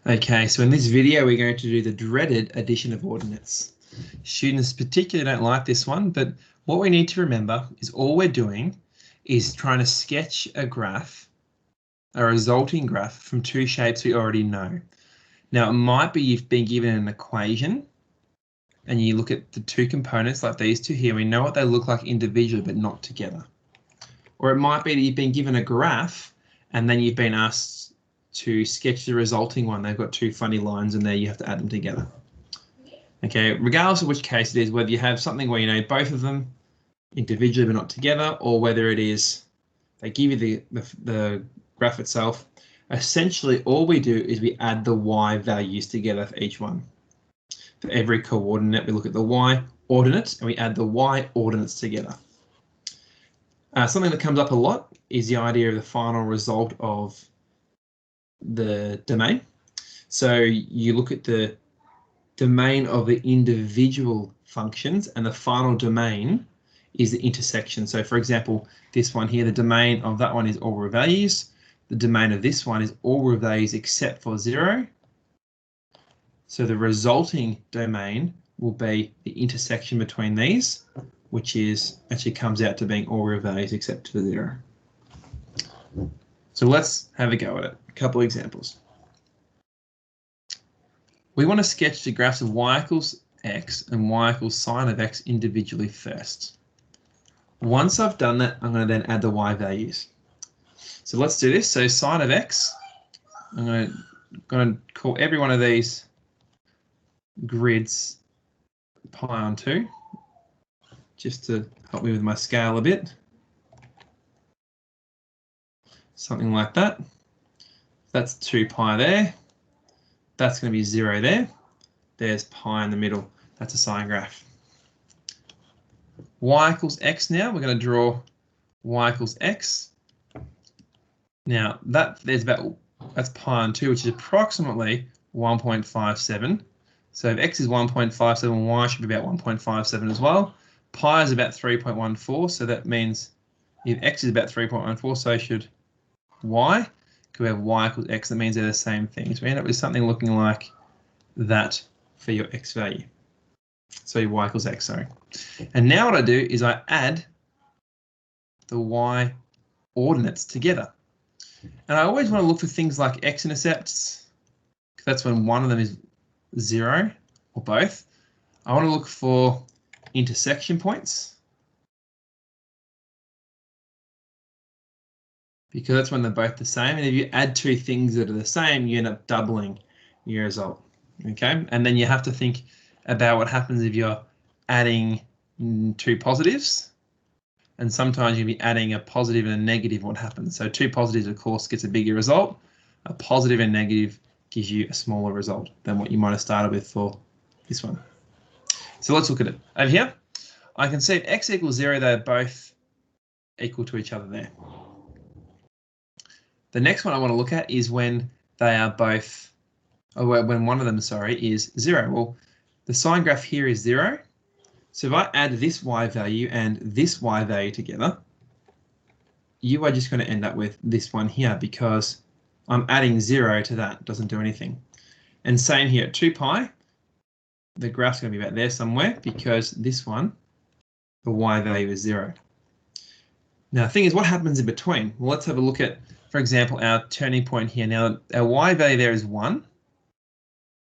Okay, so in this video, we're going to do the dreaded addition of ordinates. Students particularly don't like this one, but what we need to remember is all we're doing is trying to sketch a graph, a resulting graph from two shapes we already know. Now, it might be you've been given an equation and you look at the two components like these two here. We know what they look like individually, but not together. Or it might be that you've been given a graph and then you've been asked to sketch the resulting one. They've got two funny lines in there, you have to add them together. Okay, regardless of which case it is, whether you have something where you know both of them individually but not together, or whether it is they give you the graph itself, essentially all we do is we add the y values together for each one. For every coordinate, we look at the y ordinates and we add the y ordinates together. Something that comes up a lot is the idea of the final result of the domain. So you look at the domain of the individual functions and the final domain is the intersection. So for example, this one here, the domain of that one is all real values. The domain of this one is all real values except for 0. So the resulting domain will be the intersection between these, which is actually comes out to being all real values except for 0. So let's have a go at it. A couple of examples. We want to sketch the graphs of y equals x and y equals sine of x individually first. Once I've done that, I'm going to then add the y values. So let's do this. So sine of x, I'm going to call every one of these grids pi on 2, just to help me with my scale a bit. Something like that. That's 2 pi there. That's going to be 0 there. There's pi in the middle. That's a sine graph. Y equals x now. We're going to draw y equals x. Now that's pi on 2, which is approximately 1.57. So if x is 1.57, y should be about 1.57 as well. Pi is about 3.14, so that means if x is about 3.14, so should y. We have y equals x, that means they're the same thing. So we end up with something looking like that for your x value. So your y equals x, sorry. And now what I do is I add the y ordinates together. And I always want to look for things like x-intercepts, because that's when one of them is 0 or both. I want to look for intersection points, because that's when they're both the same. And if you add two things that are the same, you end up doubling your result. Okay, and then you have to think about what happens if you're adding two positives. And sometimes you'll be adding a positive and a negative, what happens? So two positives, of course, gets a bigger result. A positive and negative gives you a smaller result than what you might have started with for this one. So let's look at it. Over here, I can see if x equals 0, they're both equal to each other there. The next one I want to look at is when they are both, or when one of them, sorry, is 0. Well, the sine graph here is 0. So if I add this y value and this y value together, you are just going to end up with this one here because I'm adding 0 to that. It doesn't do anything. And same here at 2 pi, the graph's going to be about there somewhere because this one, the y value is 0. Now the thing is, what happens in between? Well, let's have a look at, for example, our turning point here. Now our y value there is 1.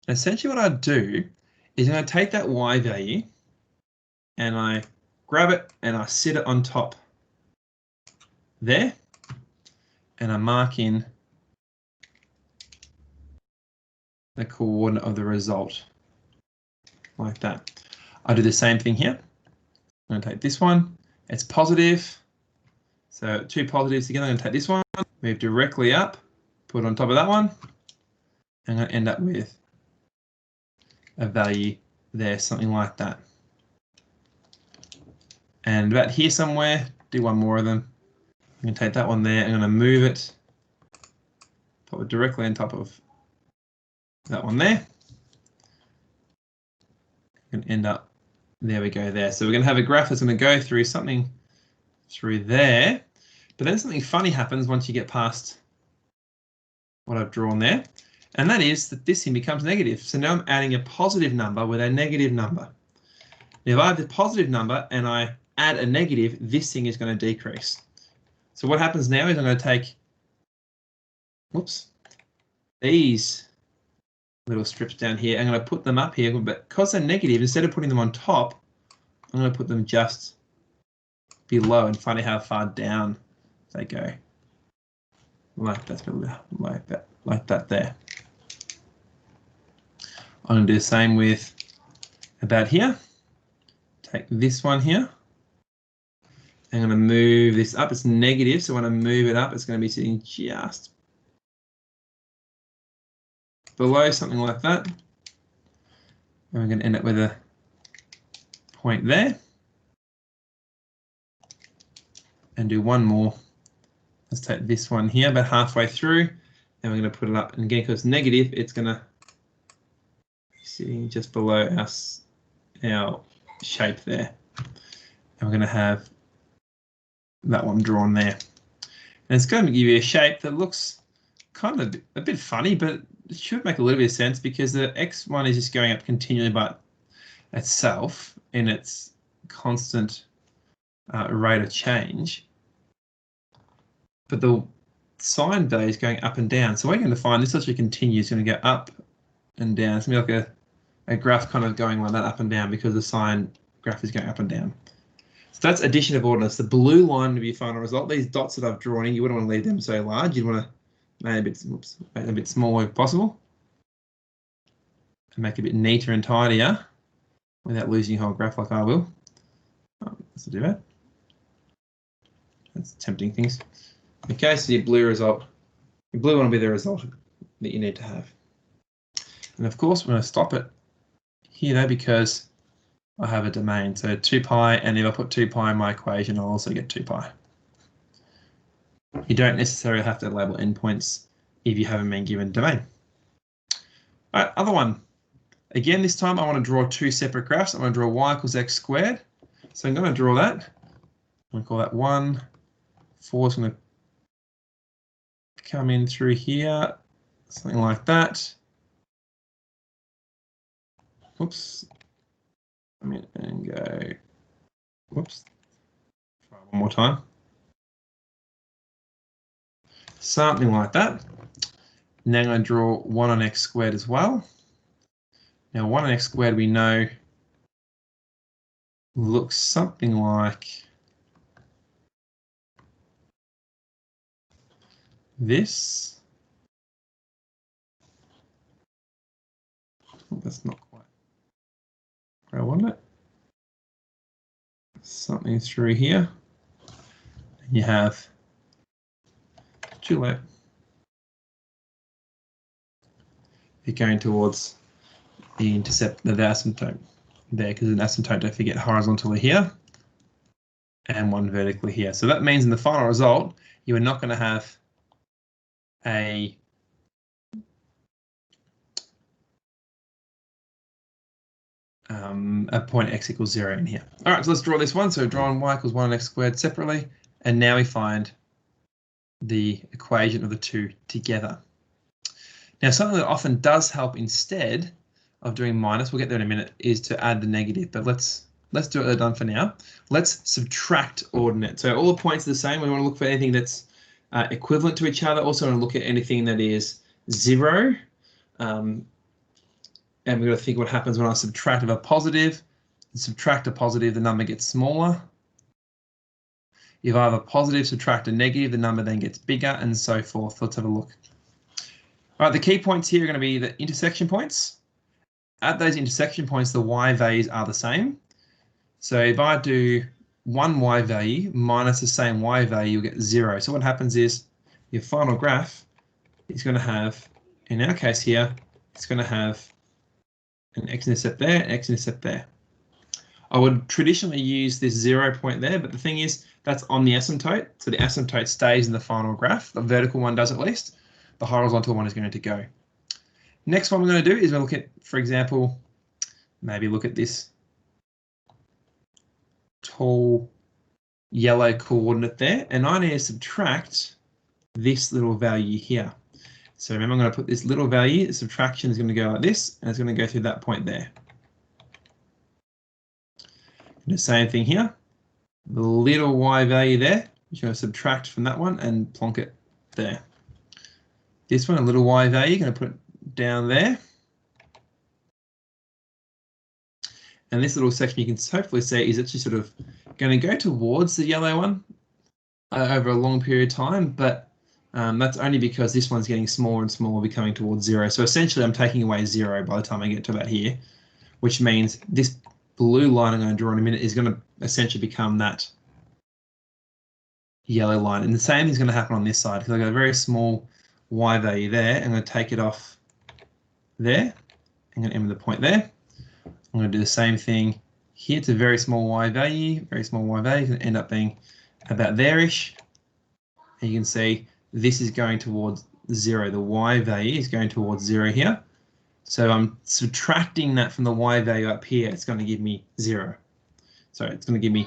Essentially what I do is I'm going to take that y value and I grab it and I sit it on top there and I mark in the coordinate of the result like that. I do the same thing here. I'm going to take this one, it's positive. So two positives together, I'm going to take this one, move directly up, put it on top of that one. I'm going to end up with a value there, something like that. And about here somewhere, do one more of them. I'm going to take that one there, I'm going to move it, put it directly on top of that one there. And end up, there we go there. So we're going to have a graph that's going to go through something through there, but then something funny happens once you get past what I've drawn there. And that is that this thing becomes negative. So now I'm adding a positive number with a negative number. Now if I have the positive number and I add a negative, this thing is going to decrease. So what happens now is I'm going to take, whoops, these little strips down here. I'm going to put them up here, but because they're negative, instead of putting them on top, I'm going to put them just below and find out how far down they go. Like that there. I'm going to do the same with about here. Take this one here. I'm going to move this up. It's negative, so when I move it up, it's going to be sitting just below, something like that. And we're going to end up with a point there. And do one more. Let's take this one here, about halfway through, and we're going to put it up. And again, because it's negative, it's going to be sitting just below our shape there. And we're going to have that one drawn there. And it's going to give you a shape that looks kind of a bit funny, but it should make a little bit of sense because the x1 is just going up continually by itself in its constant rate of change. But the sine value is going up and down. So we're going to find this actually continues, going to go up and down. It's going to be like a graph kind of going like that up and down because the sine graph is going up and down. So that's addition of ordinates. The blue line would be your final result. These dots that I've drawn in, you wouldn't want to leave them so large. You'd want to make them a bit smaller if possible. And make it a bit neater and tidier without losing your whole graph like I will. Let's do that. That's tempting things. Okay, so your blue result, your blue one will be the result that you need to have. And of course, we're going to stop it here though, because I have a domain. So 2 pi, and if I put 2 pi in my equation, I'll also get 2 pi. You don't necessarily have to label endpoints if you haven't been given domain. All right, other one. Again, this time I want to draw 2 separate graphs. I'm going to draw y equals x squared. So I'm going to draw that. I'm going to call that 1. 4 is going to come in through here, something like that. Whoops. Come in and go. Whoops. Try one more time. Something like that. Now I'm going to draw 1 on x squared as well. Now 1 on x squared we know looks something like this. Oh, that's not quite where I want it. Something through here. And you have too late. You're going towards the intercept, the asymptote there, because an asymptote, don't forget, horizontally here and one vertically here. So that means in the final result, you are not going to have a point x equals 0 in here. All right, so let's draw this one. So drawing y equals 1 on x squared separately, and now we find the equation of the two together. Now, something that often does help instead of doing minus, we'll get there in a minute, is to add the negative, but let's do what they've done for now. Let's subtract ordinate. So all the points are the same. We want to look for anything that's equivalent to each other. Also want to look at anything that is 0. And we've got to think what happens when I subtract a positive. Subtract a positive, the number gets smaller. If I have a positive, subtract a negative, the number then gets bigger, and so forth. Let's have a look. All right, the key points here are going to be the intersection points. At those intersection points, the y values are the same. So if I do one y value minus the same y value, you'll get 0. So what happens is your final graph is going to have, in our case here, it's going to have an x-intercept there, an x-intercept there. I would traditionally use this 0 point there, but the thing is that's on the asymptote. So the asymptote stays in the final graph. The vertical one does at least. The horizontal one is going to go. Next one we're going to do is we'll look at, for example, maybe look at this tall yellow coordinate there, and I need to subtract this little value here. So remember, I'm going to put this little value, the subtraction is going to go like this, and it's going to go through that point there. And the same thing here. The little y value there, you're going to subtract from that one and plonk it there. This one, a little y value, going to put it down there. And this little section you can hopefully see is actually sort of going to go towards the yellow one over a long period of time, but that's only because this one's getting smaller and smaller, becoming towards 0. So essentially I'm taking away 0 by the time I get to about here, which means this blue line I'm going to draw in a minute is going to essentially become that yellow line. And the same is going to happen on this side, because I've got a very small y value there. I'm going to take it off there. I'm going to end with a point there. I'm going to do the same thing here. It's a very small y value, It's going to end up being about there-ish. And you can see this is going towards 0. The y value is going towards 0 here. So I'm subtracting that from the y value up here. It's going to give me 0. Sorry, it's going to give me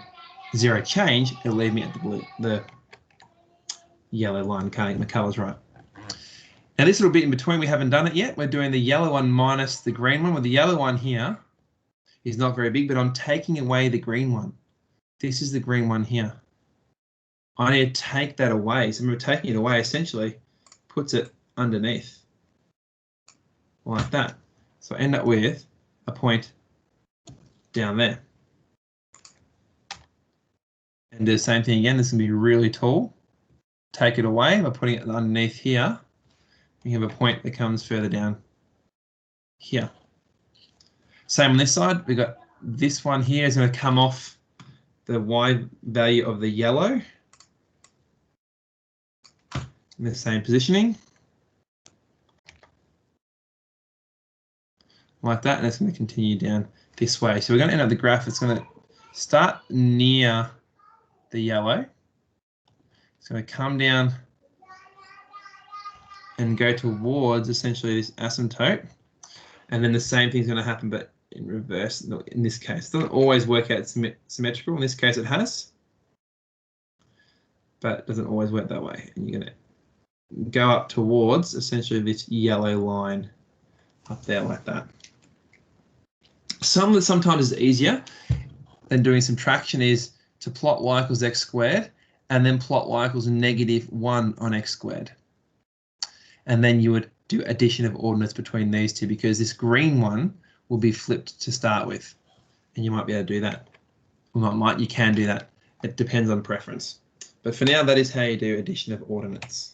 0 change. It'll leave me at the yellow line. Can't get my colours right. Now this little bit in between, we haven't done it yet. We're doing the yellow one minus the green one. Well, the yellow one here is not very big, but I'm taking away the green one. This is the green one here. I need to take that away. So remember, taking it away essentially puts it underneath like that. So I end up with a point down there. And do the same thing again. This is going to be really tall. Take it away by putting it underneath here. You have a point that comes further down here. Same on this side. We've got this one here is going to come off the y value of the yellow in the same positioning. Like that, and it's going to continue down this way. So we're going to end up the graph. It's going to start near the yellow. It's going to come down and go towards essentially this asymptote. And then the same thing's going to happen, but in reverse in this case. It doesn't always work out symmetrical. In this case it has, but it doesn't always work that way. And you're going to go up towards essentially this yellow line up there like that. Sometimes is easier than doing subtraction is to plot y equals x squared and then plot y equals -1 on x squared. And then you would do addition of ordinates between these two, because this green one will be flipped to start with. And you might be able to do that. Well, you can do that. It depends on preference. But for now, that is how you do addition of ordinates.